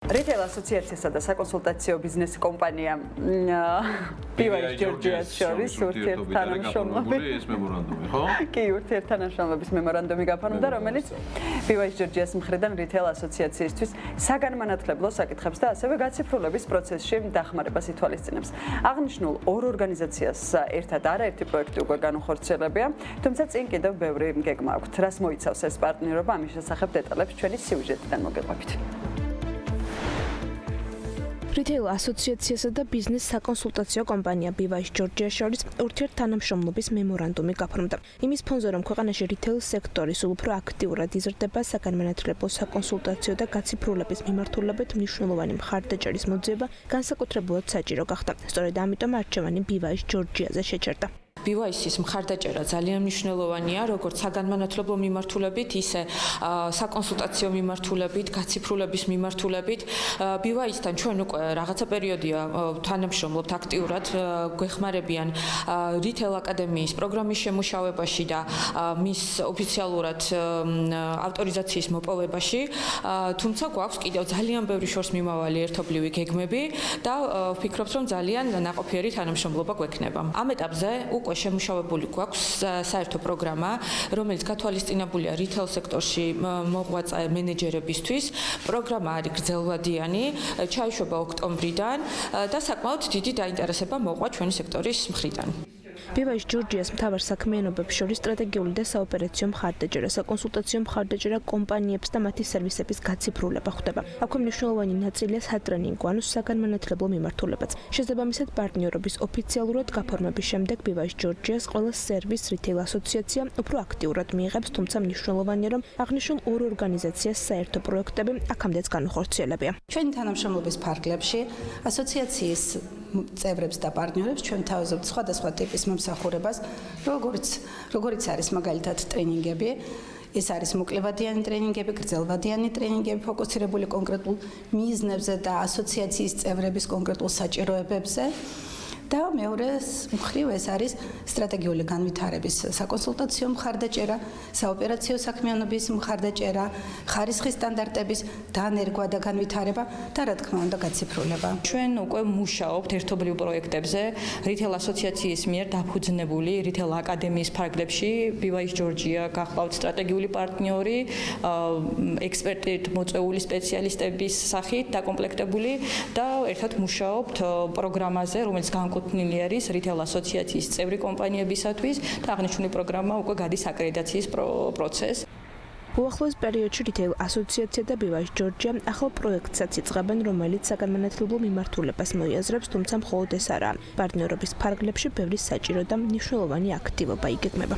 Retail ასოციაციასა და საკონსულტაციო ბიზნეს კომპანია PYS Georgia შორის ურთიერთთანამშრომლობის ეს მემორანდუმი, ხო? კი, ურთიერთთანამშრომლობის მემორანდუმი გაფორმდა, რომელიც PYS Georgia-ს მხრიდან Retail ასოციაციისთვის საგანმანათლებლო საკითხებს და ასევე გაციფრულების პროცესში დახმარებას ითვალისწინებს. აღნიშნულ ორ ორგანიზაციას ერთად არაერთი პროექტი უკვე განუხორციელებია, თუმცა წინ კიდევ ბევრი გეგმა აქვთ. რას მოიცავს ეს პარტნიორობა, ამის შესახებ დეტალებს ჩვენი სიუჟეტიდან მოგეყვებით. Retail ასოციაციასა და ბიზნეს საკონსულტაციო კომპანია PYS Georgia შორის ურთიერთთანამშრომლობის მემორანდუმი გაფორმდა. იმის ფონზე, რომ ქვეყანაში retail სექტორი სულ უფრო აქტიურად იზრდება, საგანმანათლებლო საკონსულტაციო და გაციფრულების მიმართულებით მნიშვნელოვანი მხარდაჭერის მოძიება განსაკუთრებულად საჭირო გახდა. სწორედ ამიტომ არჩევანი PYS Georgia-ზე შეჩერდა. PYS-ის მხარდაჭერა ძალიან მნიშვნელოვანია, როგორც საგანმანათლებლო მიმართულებით, ისე საკონსულტაციო მიმართულებით, გაციფრულების მიმართულებით. PYS-თან ჩვენ უკვე რაღაცა პერიოდია თანამშრომლობთ აქტიურად, გვეხმარებიან Retail აკადემიის პროგრამის შემუშავებაში და მის ოფიციალურად ავტორიზაციის მოპოვებაში. თუმცა გვაქვს კიდევ ძალიან ბევრი შორს მიმავალი ერთობლივი გეგმები და ვფიქრობთ, რომ ძალიან ნაყოფიერი თანამშრომლობა გვექნება. ამ ეტაპზე უკვე შემუშავებული გვაქვს საერთო პროგრამა, რომელიც გათვალისწინებულია retail სექტორში მოღვაწე მენეჯერებისთვის. პროგრამა არის გრძელვადიანი, ჩაიშვება ოქტომბრიდან და საკმაოდ დიდი დაინტერესება მოყვა ჩვენი სექტორის მხრიდან. PYS Georgia-ს მთავარ საქმიანობებს შორის სტრატეგიული და საოპერაციო მხარდაჭერა, საკონსულტაციო მხარდაჭერა კომპანიებს და მათი სერვისების გაციფრულება ხდება. აქვე მნიშვნელოვანი ნაწილია სატრენინგო, ანუ საგანმანათლებლო მიმართულებაც. შესაბამისად, პარტნიორობის ოფიციალურად გაფორმების შემდეგ PYS Georgia-ს ყველა სერვის Retail ასოციაცია უფრო აქტიურად მიიღებს, თუმცა მნიშვნელოვანია, რომ აღნიშნულ ორ ორგანიზაციას საერთო პროექტები აქამდეც განუხორციელებია. ჩვენი თანამშრომლობის ფარგლებში ასოციაციის წევრებს და პარტნიორებს ჩვენ თავაზობთ სხვადასხვა ტიპის მომსახურებას, როგორც არის მაგალითად ტრენინგები, ეს არის მოკლევადიანი ტრენინგები, გრძელვადიანი ტრენინგები, ფოკუსირებული კონკრეტულ მიზნებზე და ასოციაციის წევრების კონკრეტულ საჭიროებებზე. და მეორე მხრივ ეს არის სტრატეგიული განვითარების საკონსულტაციო მხარდაჭერა, საოპერაციო საქმიანობის მხარდაჭერა, ხარისხის სტანდარტების დანერგვა და განვითარება და რა თქმა უნდა გაციფრულება. ჩვენ უკვე მუშაობთ ერთობლივ პროექტებზე Retail ასოციაციის მიერ დაფუძნებული Retail აკადემიის ფარგლებში PYS Georgia გახლავთ სტრატეგიული პარტნიორი, ექსპერტით მოწვეული სპეციალისტების სახით დაკომპლექტებული და ერთად მუშაობთ პროგრამაზე, რომელიც განკუთვნილი არის Retail ასოციაციის წევრი კომპანიებისათვის და აღნიშნული პროგრამა უკვე გადის აკრედიტაციის პროცესს. უახლოეს პერიოდში Retail ასოციაცია და PYS Georgia ახალ პროექტსაც იწყებენ, რომელიც საგანმანათლებლო მიმართულებას მოიაზრებს, თუმცა მხოლოდ ეს არაა. პარტნიორობის ფარგლებში ბევრი საჭირო და მნიშვნელოვანი აქტივობა იგეგმება.